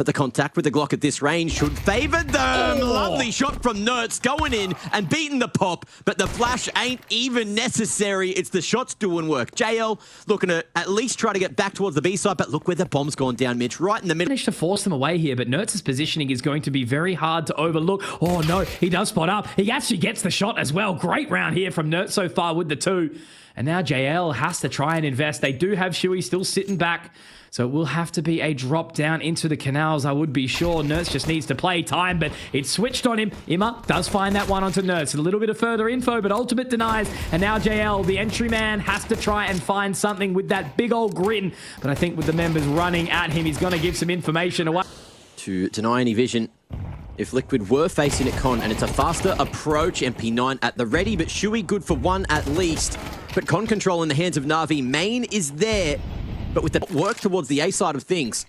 But the contact with the Glock at this range should favor them. Lovely shot from Nertz going in and beating the pop, but the flash ain't even necessary. It's the shots doing work. JL looking to at least try to get back towards the B side, but look where the bomb's gone down, Mitch, right in the middle. Managed to force them away here, but Nertz's positioning is going to be very hard to overlook. Oh no, he does spot up. He actually gets the shot as well. Great round here from Nertz so far with the 2. And now JL has to try and invest. They do have Shuey still sitting back, so it will have to be a drop down into the canals, I would be sure. Nertz just needs to play time, but it's switched on him. Imma does find that one onto Nertz. A little bit of further info, but Ultimate denies. And now JL, the entry man, has to try and find something with that big old grin. But I think with the members running at him, he's going to give some information away. To deny any vision. If Liquid were facing it, Con, and it's a faster approach, MP9 at the ready, but Shuey good for 1 at least. But Con control in the hands of NAVI. Main is there, but with the work towards the A side of things.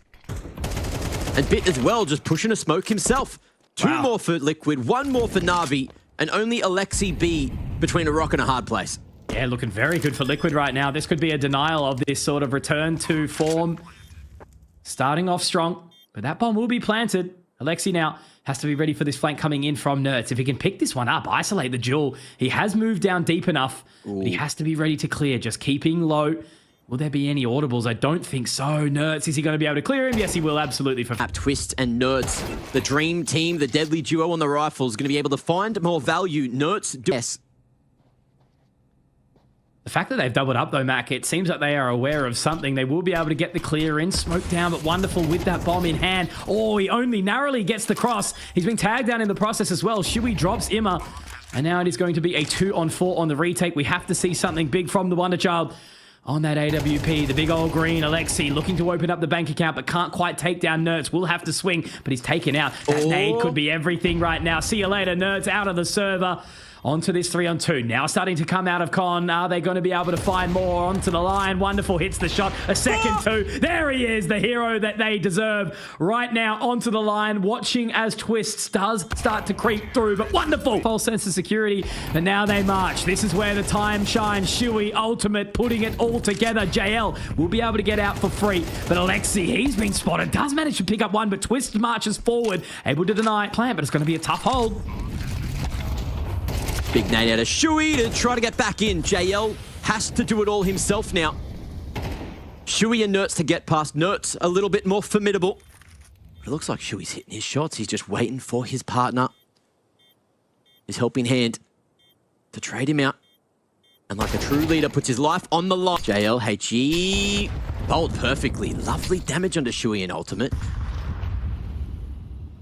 And Bit as well, just pushing a smoke himself. 2 more for Liquid, 1 more for NAVI, and only Alexi B between a rock and a hard place. Yeah, looking very good for Liquid right now. This could be a denial of this sort of return to form. Starting off strong, but that bomb will be planted. Alexi now has to be ready for this flank coming in from Nertz. If he can pick this one up, isolate the duel. He has moved down deep enough, but he has to be ready to clear, just keeping low. Will there be any audibles? I don't think so. Nertz, is he going to be able to clear him? Yes, he will, absolutely. For Twist and Nertz, the dream team, the deadly duo on the rifles, going to be able to find more value. Nertz, yes. The fact that they've doubled up though, Mac, it seems like they are aware of something. They will be able to get the clear in. Smoke down, but wonderful with that bomb in hand. Oh, he only narrowly gets the cross. He's been tagged down in the process as well. Shuey drops Imma. And now it is going to be a 2-on-4 on the retake. We have to see something big from the Wonder Child. On that AWP, the big old green, Alexi looking to open up the bank account, but can't quite take down Nertz. Will have to swing, but he's taken out. That nade could be everything right now. See you later, Nertz, out of the server. Onto this 3-on-2. Now starting to come out of Con. Are they going to be able to find more? Onto the line. Wonderful hits the shot. A second 2. There he is, the hero that they deserve. Right now onto the line. Watching as Twists does start to creep through. But wonderful. False sense of security. And now they march. This is where the time shines. Shuey, Ultimate, putting it all together. JL will be able to get out for free. But Alexi, he's been spotted. Does manage to pick up one, but Twist marches forward. Able to deny plant, but it's going to be a tough hold. Big nade out of Shuey to try to get back in. JL has to do it all himself now. Shuey and Nertz to get past. Nertz a little bit more formidable. It looks like Shuey's hitting his shots. He's just waiting for his partner, his helping hand, to trade him out. And like a true leader, puts his life on the line. JL, HE, bowled perfectly. Lovely damage under Shuey and Ultimate.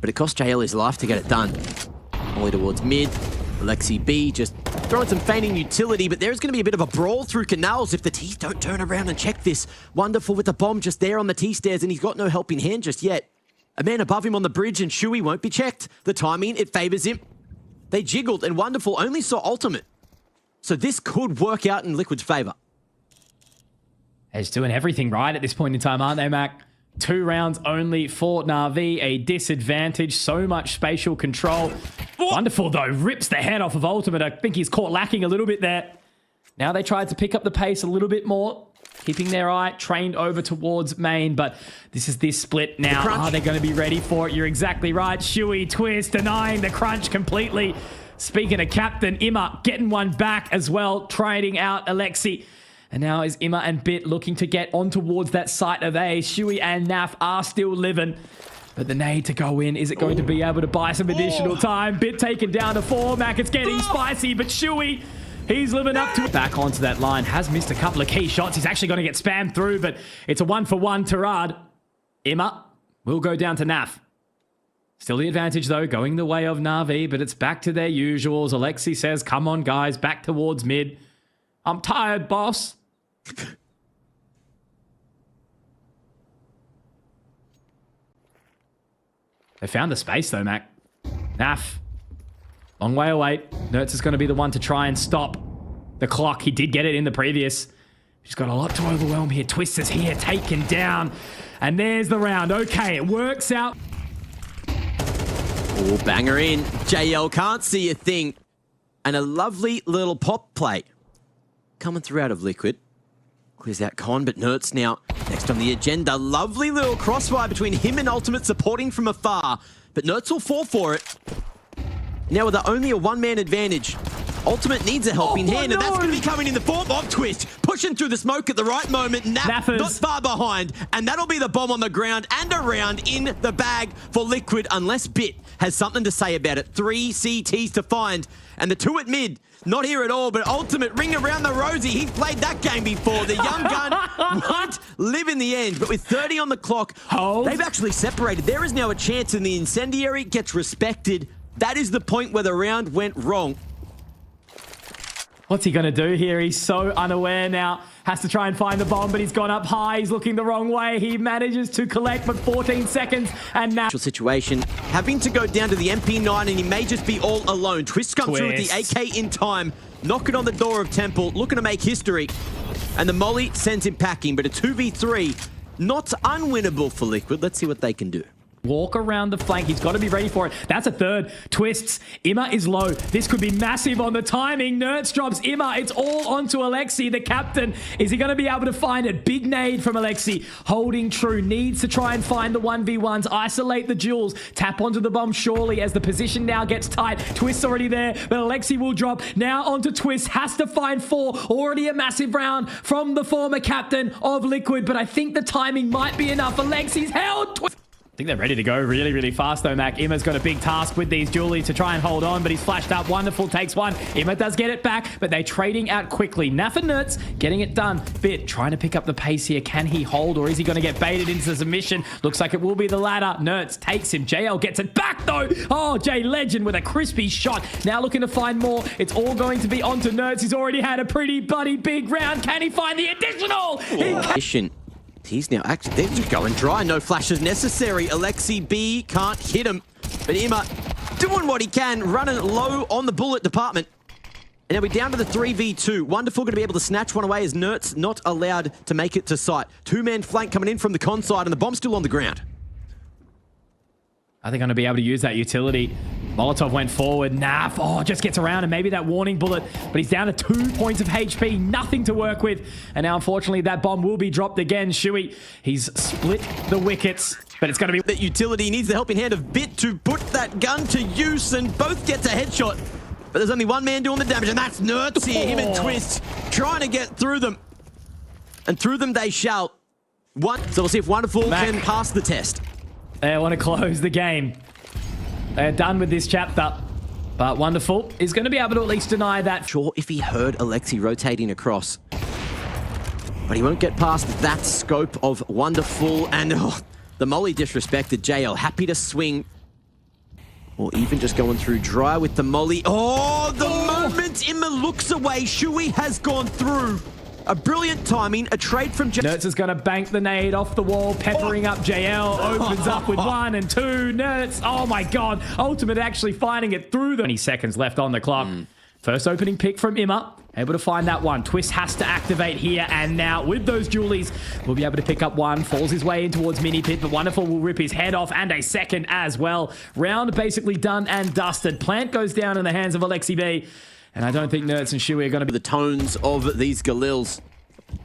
But it cost JL his life to get it done. Only towards mid. Alexi B just throwing some feigning utility, but there's going to be a bit of a brawl through canals if the T's don't turn around and check this. Wonderful with the bomb just there on the T-stairs, and he's got no helping hand just yet. A man above him on the bridge, and Shuey won't be checked. The timing, it favors him. They jiggled, and Wonderful only saw Ultimate. So this could work out in Liquid's favor. They're just doing everything right at this point in time, aren't they, Mac? 2 rounds only for NAVI, a disadvantage, so much spatial control. Wonderful though, rips the head off of Ultimate. I think he's caught lacking a little bit there. Now they tried to pick up the pace a little bit more, keeping their eye trained over towards main, but this is this split now. Are they going to be ready for it? You're exactly right. Shuey, Twist, denying the crunch completely. Speaking of captain, Imma getting one back as well, trading out Alexi. And now is Imma and Bit looking to get on towards that site of A. Shuey and Naf are still living. But the nade to go in, is it going to be able to buy some additional time? Bit taken down to 4. Mac, it's getting spicy, but Shuey, he's living up to it. Back onto that line, has missed a couple of key shots. He's actually going to get spammed through, but it's a 1-for-1 Tarad. Imma will go down to Naf. Still the advantage, though, going the way of NAVI, but it's back to their usuals. Alexi says, come on, guys, back towards mid. I'm tired, boss. They found the space though, Mac. Naf. Long way away. Nertz is going to be the one to try and stop the clock. He did get it in the previous. He's got a lot to overwhelm here. Twist is here, taken down. And there's the round. Okay, it works out. Oh, banger in. JL can't see a thing. And a lovely little pop play coming through out of Liquid. Clears out Con, but Nertz now. They're Next on the agenda, lovely little crossfire between him and Ultimate, supporting from afar. But Nertz will fall for it. Now with only a one-man advantage, Ultimate needs a helping hand, and that's going to be coming in the form of Twist, pushing through the smoke at the right moment. Not far behind, and that'll be the bomb on the ground and around in the bag for Liquid, unless Bit has something to say about it. 3 CTs to find, and the 2 at mid, not here at all, but Ultimate ring around the rosy. He's played that game before. The young gun won't live in the end, but with 30 on the clock, they've actually separated. There is now a chance, and the incendiary gets respected. That is the point where the round went wrong. What's he going to do here? He's so unaware now. Has to try and find the bomb, but he's gone up high. He's looking the wrong way. He manages to collect, but 14 seconds. And now... situation, having to go down to the MP9, and he may just be all alone. Twist comes through with the AK in time. Knocking on the door of Temple, looking to make history. And the molly sends him packing, but a 2v3, not unwinnable for Liquid. Let's see what they can do. Walk around the flank. He's got to be ready for it. That's a third. Twists. Imma is low. This could be massive on the timing. Nertz drops Imma. It's all onto Alexi, the captain. Is he going to be able to find it? Big nade from Alexi. Holding true. Needs to try and find the 1v1s. Isolate the duels. Tap onto the bomb surely as the position now gets tight. Twist's already there, but Alexi will drop. Now onto Twist. Has to find 4. Already a massive round from the former captain of Liquid, but I think the timing might be enough. Alexi's held. I think they're ready to go really, really fast though, Mac. Imma's got a big task with these Julie to try and hold on, but he's flashed up. Wonderful takes one. Imma does get it back, but they're trading out quickly. NAV and Nertz getting it done. Bit trying to pick up the pace here. Can he hold, or is he going to get baited into submission? Looks like it will be the latter. Nertz takes him. JL gets it back though. Oh, J Legend with a crispy shot. Now looking to find more. It's all going to be onto Nertz. He's already had a pretty bloody big round. Can he find the additional? He's now actually, they're just going dry. No flashes necessary. Alexi B can't hit him. But Imma doing what he can, running low on the bullet department. And now we're down to the 3v2. Wonderful going to be able to snatch one away as Nertz not allowed to make it to site. 2-man flank coming in from the con side, and the bomb's still on the ground. Are they going to be able to use that utility? Molotov went forward. NAV, just gets around, and maybe that warning bullet, but he's down to 2 points of HP, nothing to work with. And now, unfortunately, that bomb will be dropped again. Shuey, he's split the wickets, but it's going to be... That utility needs the helping hand of Bit to put that gun to use, and both gets a headshot. But there's only one man doing the damage, and that's Nertz here. Him and Twist trying to get through them. And through them they shall. So we'll see if Wonderful can pass the test. They want to close the game. They're done with this chapter. But Wonderful is going to be able to at least deny that. Sure, if he heard Alexi rotating across. But he won't get past that scope of Wonderful. And the molly disrespected. JL happy to swing. Or even just going through dry with the molly. Oh, the moment Imma looks away, Shuey has gone through. A brilliant timing, a trade from... Nertz is going to bank the nade off the wall, peppering up JL, opens up with 1 and 2. Nertz, oh my God, Ultimate actually finding it through the... 20 seconds left on the clock. First opening pick from Imma, able to find that one. Twist has to activate here, and now with those Julies, we'll be able to pick up one. Falls his way in towards Mini Pit, but Wonderful will rip his head off, and a second as well. Round basically done and dusted. Plant goes down in the hands of Alexi B. And I don't think Nertz and Shuey are going to be... The tones of these Galils.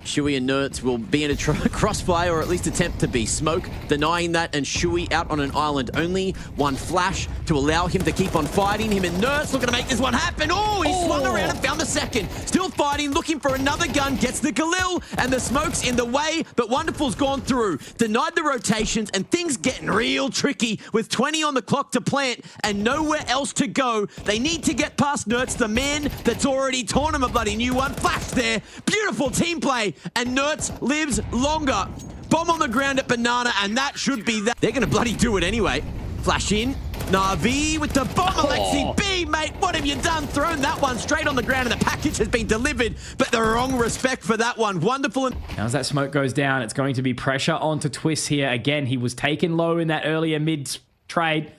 Shuey and Nertz will be in a crossfire, or at least attempt to be. Smoke denying that, and Shuey out on an island. Only one flash to allow him to keep on fighting. Him and Nertz looking to make this one happen. Oh, he swung around and found the second. Still fighting, looking for another gun. Gets the Galil, and the smoke's in the way, but Wonderful's gone through. Denied the rotations, and things getting real tricky with 20 on the clock to plant and nowhere else to go. They need to get past Nertz, the man that's already torn him a bloody new one. Flash there. Beautiful team play. And Nertz lives longer. Bomb on the ground at Banana, and that should be that. They're going to bloody do it anyway. Flash in. Navi with the bomb. Alexi B, mate, what have you done? Thrown that one straight on the ground, and the package has been delivered, but the wrong respect for that one. Wonderful. Now as that smoke goes down, it's going to be pressure onto Twist here. Again, he was taken low in that earlier mid-trade.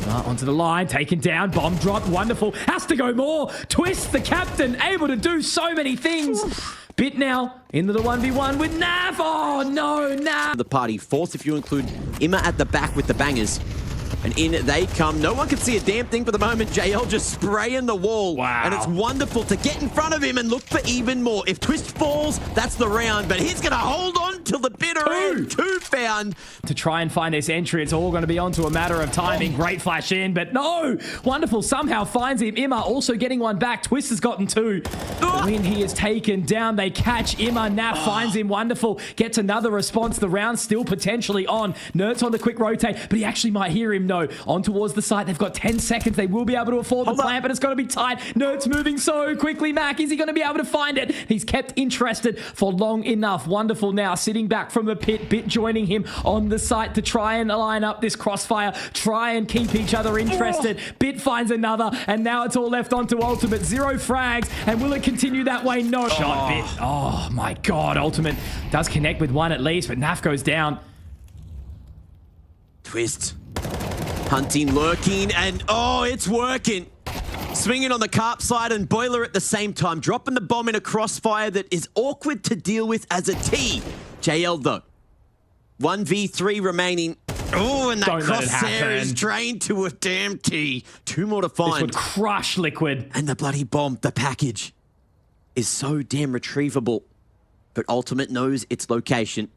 Onto the line, taken down, bomb dropped, Wonderful, has to go more. Twist, the captain, able to do so many things. Bit now into the 1v1 with NAV. Oh no, NAV. The party fourth if you include Imma at the back with the bangers. And in they come. No one can see a damn thing for the moment. JL just spraying the wall. Wow. And it's Wonderful to get in front of him and look for even more. If Twist falls, that's the round. But he's going to hold on till the bitter end. 2 found. To try and find this entry, it's all going to be onto a matter of timing. Great flash in, but no! Wonderful somehow finds him. Imma also getting one back. Twist has gotten 2. When he is taken down, they catch Imma. Nav finds him. Wonderful. Gets another response. The round's still potentially on. Nert's on the quick rotate, but he actually might hear him. No. On towards the side. They've got 10 seconds. They will be able to afford the plant, but it's going to be tight. Nert's moving so quickly. Mac, is he going to be able to find it? He's kept interested for long enough. Wonderful now. Sitting back from the pit. Bit joining him on the site to try and line up this crossfire. Try and keep each other interested. Bit finds another, and now it's all left onto Ultimate. 0 frags, and will it continue that way? No. Shot Bit. Oh my god. Ultimate does connect with 1 at least, but Naf goes down. Twist. Hunting, lurking, and oh, it's working. Swinging on the carp side and Boiler at the same time. Dropping the bomb in a crossfire that is awkward to deal with as a T. JL though. 1v3 remaining. Oh, and that crosshair is drained to a damn T. 2 more to find. This would crush Liquid. And the bloody bomb, the package, is so damn retrievable. But Ultimate knows its location.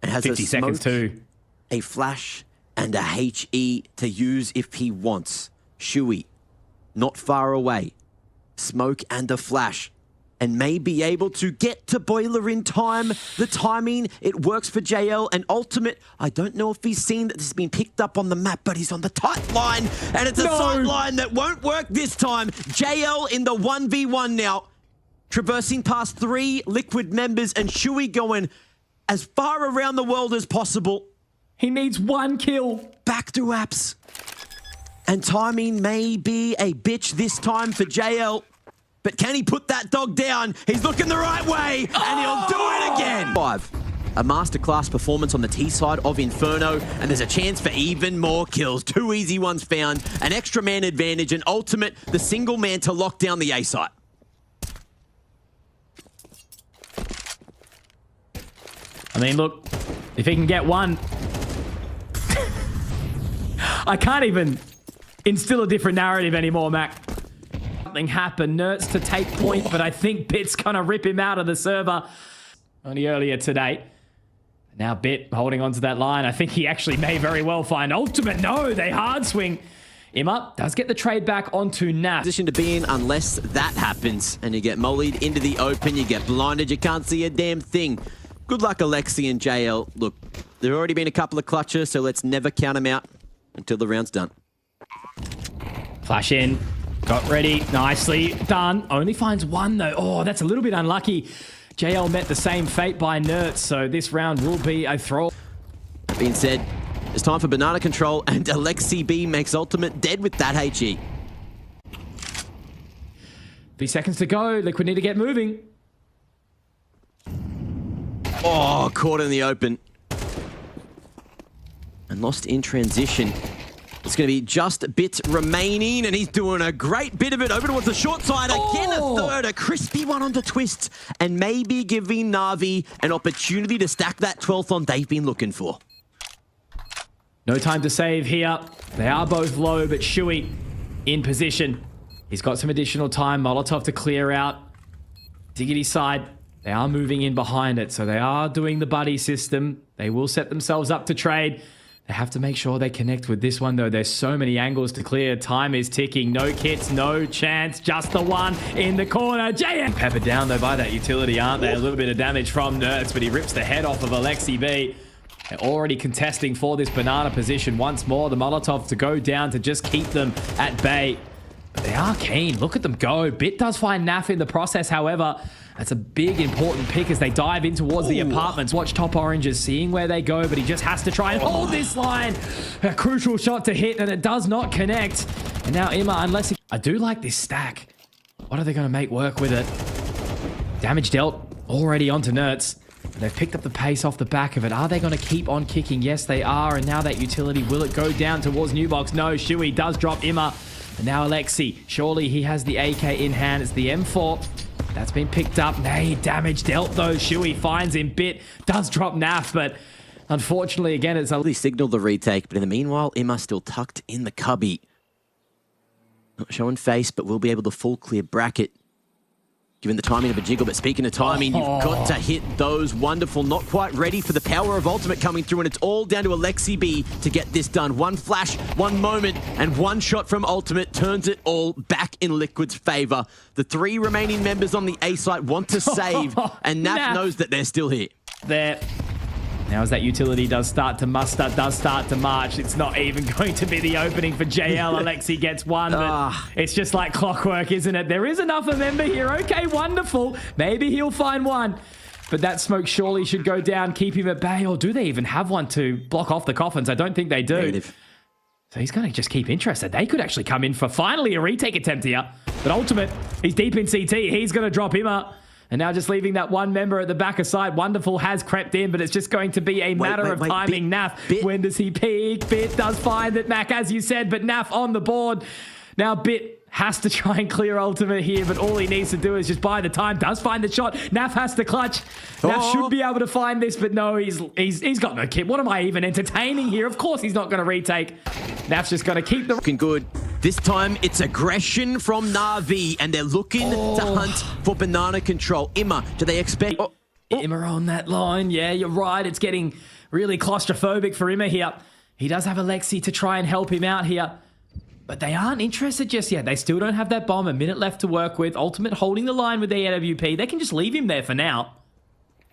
And has 50 seconds too. A flash and a HE to use if he wants. Shuey, not far away. Smoke and a flash. And may be able to get to Boiler in time. The timing, it works for JL. And Ultimate, I don't know if he's seen that this has been picked up on the map, but he's on the tight line. And it's a sight line that won't work this time. JL in the 1v1 now. Traversing past 3 Liquid members and Shuey going as far around the world as possible. He needs 1 kill. Back to apps. And timing may be a bitch this time for JL. But can he put that dog down? He's looking the right way, and he'll do it again. 5. A masterclass performance on the T side of Inferno, and there's a chance for even more kills. 2 easy ones found, an extra man advantage, and Ultimate, the single man to lock down the A site. I mean, look, if he can get 1... I can't even instill a different narrative anymore, Mac. Something happened. Nert's to take point, but I think Bit's gonna rip him out of the server. Only earlier today. Now Bit holding onto that line. I think he actually may very well find Ultimate. No, they hard swing. Imma does get the trade back onto Naf. Position to be in unless that happens. And you get mollied into the open. You get blinded. You can't see a damn thing. Good luck, Alexi and JL. Look, there have already been a couple of clutches, so let's never count them out until the round's done. Flash in. Got ready. Nicely done. Only finds 1, though. Oh, that's a little bit unlucky. JL met the same fate by Nertz, so this round will be a throw. That being said, it's time for banana control, and Alexi B makes Ultimate dead with that HE. 3 seconds to go. Liquid need to get moving. Oh, caught in the open. And lost in transition. It's going to be just Bit remaining, and he's doing a great bit of it over towards the short side. Again, a third, a crispy one onto Twist, and maybe giving Navi an opportunity to stack that 12th on they've been looking for. No time to save here. They are both low, but Shuey in position. He's got some additional time. Molotov to clear out. Diggity side. They are moving in behind it, so they are doing the buddy system. They will set themselves up to trade. They have to make sure they connect with this one, though. There's so many angles to clear. Time is ticking. No kits, no chance. Just the one in the corner. JM peppered down, though, by that utility, aren't they? A little bit of damage from Nertz, but he rips the head off of Alexi B. They're already contesting for this banana position once more. The Molotov to go down to just keep them at bay. But they are keen. Look at them go. Bit does find Naf in the process, however. That's a big, important pick as they dive in towards the apartments. Watch Top Oranges seeing where they go, but he just has to try and hold this line. A crucial shot to hit, and it does not connect. And now Imma, unless... I do like this stack. What are they going to make work with it? Damage dealt already onto Nertz. They've picked up the pace off the back of it. Are they going to keep on kicking? Yes, they are. And now that utility, will it go down towards New Box? No, Shuey does drop Imma. And now Alexi. Surely he has the AK in hand. It's the M4. That's been picked up. Nay, damage dealt though. Shuey finds him. Bit does drop Naf, but unfortunately, again, it's a... They signaled the retake, but in the meanwhile, Imma still tucked in the cubby. Not showing face, but will be able to full clear bracket. given the timing of a jiggle, but speaking of timing, you've got to hit those. Wonderful. Not quite ready for the power of ultimate coming through, and it's all down to Alexi B to get this done. One flash, one moment, and one shot from ultimate turns it all back in Liquid's favor. The 3 remaining members on the A site want to save, and NAV knows that they're still here. There. Now as that utility does start to muster, does start to march, it's not even going to be the opening for JL. Alexi gets one, but it's just like clockwork, isn't it? There is enough of Ember here. Okay, wonderful. Maybe he'll find one. But that smoke surely should go down, keep him at bay. Or do they even have one to block off the coffins? I don't think they do. Negative. So he's going to just keep interested. They could actually come in for finally a retake attempt here. But ultimate, he's deep in CT. He's going to drop him up. And now just leaving that one member at the back aside. Wonderful has crept in, but it's just going to be a matter of timing. NAF, when does he peak? Bit does find it, Mac, as you said, but NAF on the board. Now Bit has to try and clear ultimate here, but all he needs to do is just buy the time. Does find the shot. NAF has to clutch. NAF should be able to find this, but no, he's got no kit. What am I even entertaining here? Of course he's not going to retake. NAF's just going to keep the... Looking good. This time, it's aggression from NAVI, and they're looking to hunt for banana control. Imma, do they expect... Imma on that line. Yeah, you're right. It's getting really claustrophobic for Imma here. He does have Alexi to try and help him out here. But they aren't interested just yet. They still don't have that bomb. A minute left to work with. Ultimate holding the line with the AWP. They can just leave him there for now.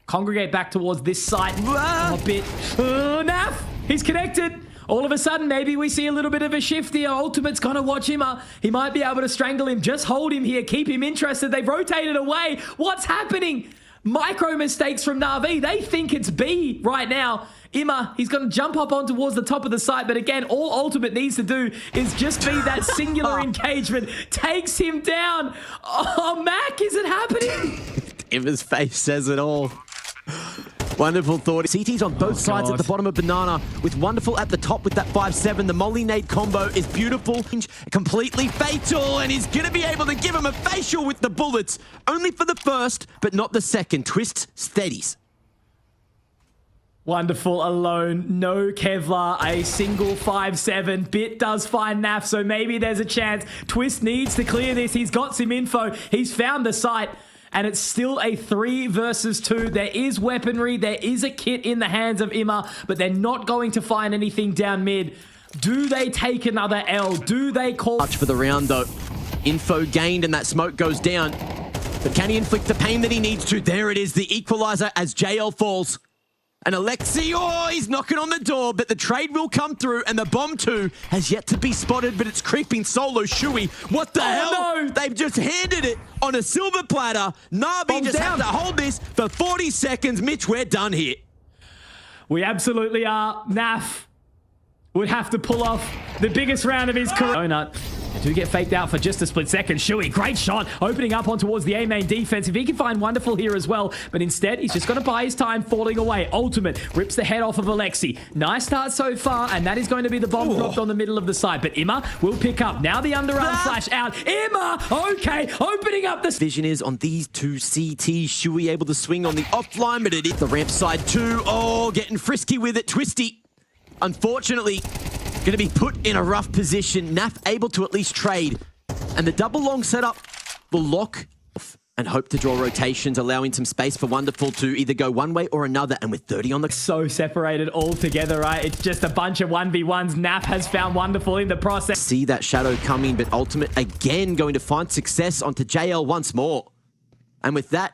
Congregate back towards this site. A bit. NAF! He's connected. All of a sudden, maybe we see a little bit of a shift here. Ultimate's going to watch him. He might be able to strangle him. Just hold him here. Keep him interested. They've rotated away. What's happening? Micro mistakes from Na'Vi. They think it's B right now. Imma, he's going to jump up on towards the top of the site. But again, all Ultimate needs to do is just be that singular engagement. Takes him down. Oh, Mac, is it happening? Imma's face says it all. Wonderful thought. CT's on both sides at the bottom of Banana, with Wonderful at the top with that 5-7. The Molly nade combo is beautiful, completely fatal, and he's going to be able to give him a facial with the bullets. Only for the first, but not the second. Twist steadies. Wonderful alone, no Kevlar, a single 5-7. Bit does find NAF, so maybe there's a chance. Twist needs to clear this. He's got some info. He's found the site. And it's still a 3 versus 2. There is weaponry. There is a kit in the hands of Imma, but they're not going to find anything down mid. Do they take another L? Do they call... Much for the round, though. Info gained, and that smoke goes down. But can he inflict the pain that he needs to? There it is, the equalizer as JL falls. And Alexi, he's knocking on the door, but the trade will come through, and the bomb too has yet to be spotted, but it's creeping solo. Shui, what the hell? No. They've just handed it on a silver platter. Navi just has to hold this for 40 seconds. Mitch, we're done here. We absolutely are. NAF would have to pull off the biggest round of his career. Donut. They do get faked out for just a split second. Shui, great shot, opening up on towards the A main defense. If he can find Wonderful here as well, but instead he's just going to buy his time, falling away. Ultimate rips the head off of Alexi. Nice start so far, and that is going to be the bomb dropped on the middle of the site. But Imma will pick up. Now the underarm flash out. Imma, okay, opening up the... Vision is on these two CTs. Shui able to swing on the offline, but it is the ramp side too. Getting frisky with it. Twisty, unfortunately, going to be put in a rough position. NAF able to at least trade. And the double long setup will lock and hope to draw rotations, allowing some space for Wonderful to either go one way or another. And with 30 on the... So separated all together, right? It's just a bunch of 1v1s. NAF has found Wonderful in the process. See that shadow coming, but Ultimate again going to find success onto JL once more. And with that,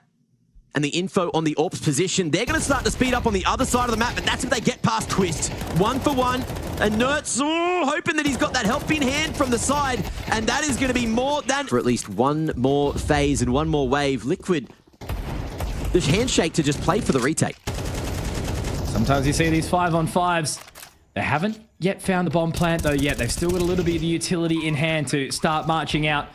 and the info on the AWP's position, they're going to start to speed up on the other side of the map, but that's if they get past Twist. 1 for 1, and Nertz hoping that he's got that helping hand from the side, and that is going to be more than... For at least one more phase and one more wave. Liquid, the handshake to just play for the retake. Sometimes you see these 5-on-5s. They haven't yet found the bomb plant, though, yet. They've still got a little bit of the utility in hand to start marching out.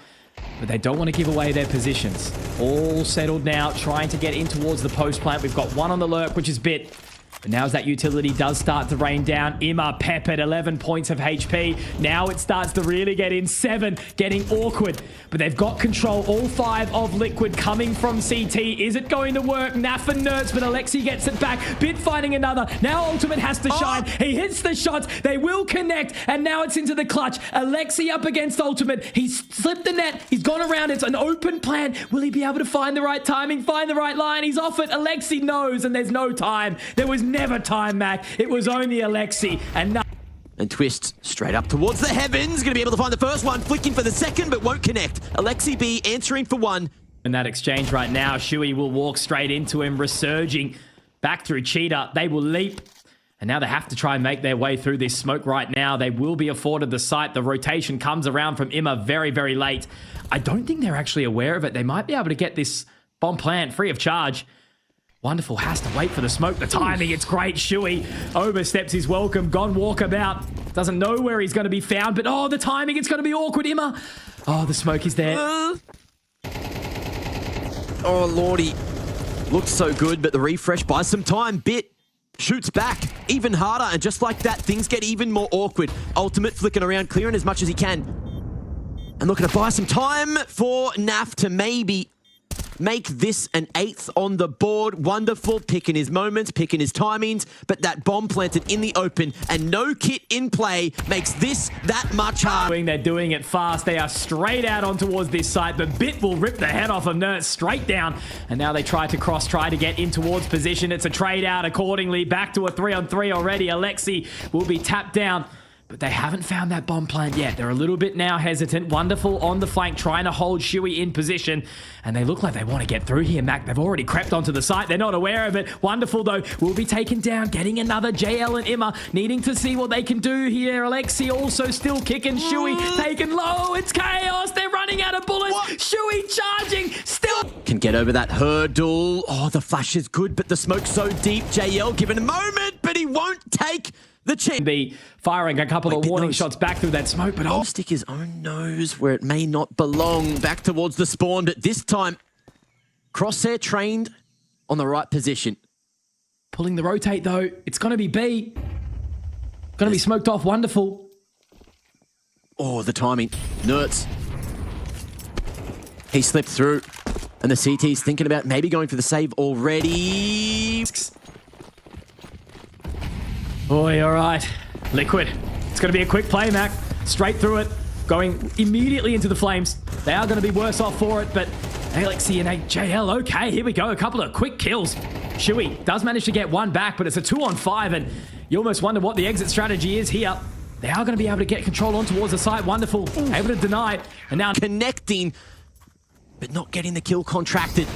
But they don't want to give away their positions. All settled now, trying to get in towards the post plant. We've got one on the lurk, which is Bit. But now as that utility does start to rain down, Imma peppered 11 points of HP. Now it starts to really get in. 7 getting awkward. But they've got control. All 5 of Liquid coming from CT. Is it going to work? Naf and Nerds, but Alexi gets it back. Bit finding another. Now Ultimate has to shine. He hits the shots. They will connect. And now it's into the clutch. Alexi up against Ultimate. He's slipped the net. He's gone around. It's an open plan. Will he be able to find the right timing? Find the right line? He's off it. Alexi knows, and there's no time. There was never time, Mac. It was only Alexi. And Twist straight up towards the heavens. Going to be able to find the first one. Flicking for the second, but won't connect. Alexi B answering for one. In that exchange right now, Shui will walk straight into him, resurging back through Cheetah. They will leap. And now they have to try and make their way through this smoke right now. They will be afforded the site. The rotation comes around from Imma very, very late. I don't think they're actually aware of it. They might be able to get this bomb plant free of charge. Wonderful has to wait for the smoke. The timing, it's great. Shui oversteps his welcome. Gone walkabout. Doesn't know where he's going to be found, but oh, the timing, it's going to be awkward. Imma. Oh, the smoke is there. Oh, Lordy. Looked so good, but the refresh buys some time. Bit shoots back even harder, and just like that, things get even more awkward. Ultimate flicking around, clearing as much as he can. And looking to buy some time for NAF to maybe make this an 8th on the board. Wonderful, picking his moments, picking his timings, but that bomb planted in the open and no kit in play makes this that much harder. They're doing it fast. They are straight out on towards this site, but Bit will rip the head off of Nert straight down. And now they try to cross, try to get in towards position. It's a trade out accordingly. Back to a 3-on-3 already. Alexi will be tapped down. But they haven't found that bomb plant yet. They're a little bit now hesitant. Wonderful on the flank, trying to hold Shui in position. And they look like they want to get through here, Mac. They've already crept onto the site. They're not aware of it. Wonderful, though. Will be taken down, getting another JL and Imma, needing to see what they can do here. Alexi also still kicking. Shui taken low. It's chaos. They're running out of bullets. What? Shui charging. Still can get over that hurdle. Oh, the flash is good, but the smoke's so deep. JL given a moment, but he won't take the chance. Be firing a couple of warning shots back through that smoke, but stick his own nose where it may not belong, back towards the spawn, but this time Crosshair trained on the right position. Pulling the rotate though, it's going to be B. Going to be smoked off. Wonderful. Oh, the timing. Nerds. He slipped through, and the CT's thinking about maybe going for the save already. Boy, all right. Liquid. It's going to be a quick play, Mac. Straight through it. Going immediately into the flames. They are going to be worse off for it, but Alexi and JL, okay, here we go. A couple of quick kills. Shui does manage to get one back, but it's a 2-on-5, and you almost wonder what the exit strategy is here. They are going to be able to get control on towards the site. Wonderful. Able to deny. And now connecting, but not getting the kill contracted.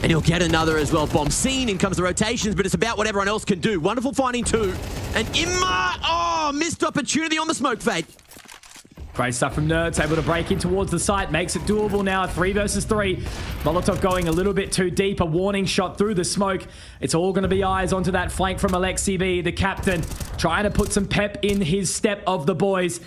And he'll get another as well. Bomb seen, in comes the rotations, but it's about what everyone else can do. Wonderful finding 2. And Imma, oh, missed opportunity on the smoke fade. Great stuff from Nerds, able to break in towards the site, makes it doable now, 3 versus 3. Molotov going a little bit too deep, a warning shot through the smoke. It's all going to be eyes onto that flank from Alexi B, the captain, trying to put some pep in his step of the boys.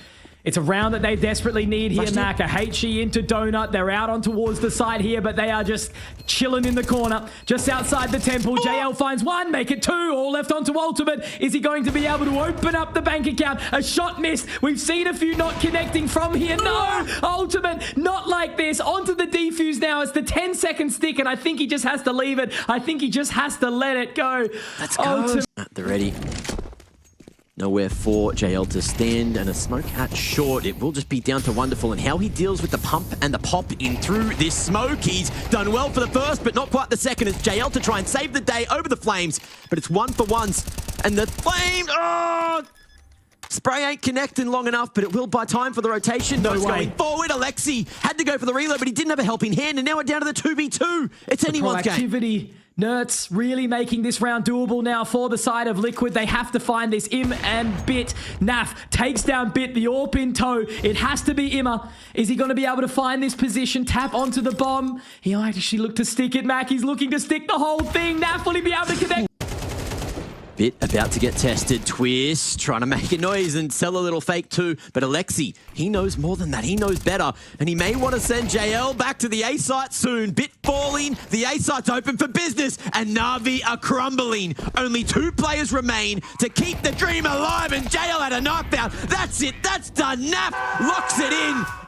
It's a round that they desperately need here, Mac. A HE into Donut. They're out on towards the side here, but they are just chilling in the corner, just outside the temple. JL finds 1, make it 2, all left onto Ultimate. Is he going to be able to open up the bank account? A shot missed. We've seen a few not connecting from here. No, Ultimate, not like this. Onto the defuse now. It's the 10-second stick, and I think he just has to leave it. I think he just has to let it go. Let's go. At the ready. Nowhere for JL to stand, and a smoke at short. It will just be down to Wonderful and how he deals with the pump and the pop in through this smoke. He's done well for the first, but not quite the second. It's JL to try and save the day over the flames, but it's 1 for 1s. And the flame, oh! Spray ain't connecting long enough, but it will buy time for the rotation. No way. Going forward. Alexi had to go for the reload, but he didn't have a helping hand, and now we're down to the 2v2. It's anyone's game. Nerds really making this round doable now for the side of Liquid. They have to find this Im and Bit. Naf takes down Bit, the AWP in tow. It has to be Imma. Is he going to be able to find this position? Tap onto the bomb. He'll actually look to stick it, Mac. He's looking to stick the whole thing. Naf, will he be able to connect? Bit about to get tested. Twist trying to make a noise and sell a little fake too. But Alexi, he knows more than that. He knows better. And he may want to send JL back to the A site soon. Bit falling. The A site's open for business. And NAVI are crumbling. Only 2 players remain to keep the dream alive. And JL had a knife out. That's it. That's done. NAF locks it in.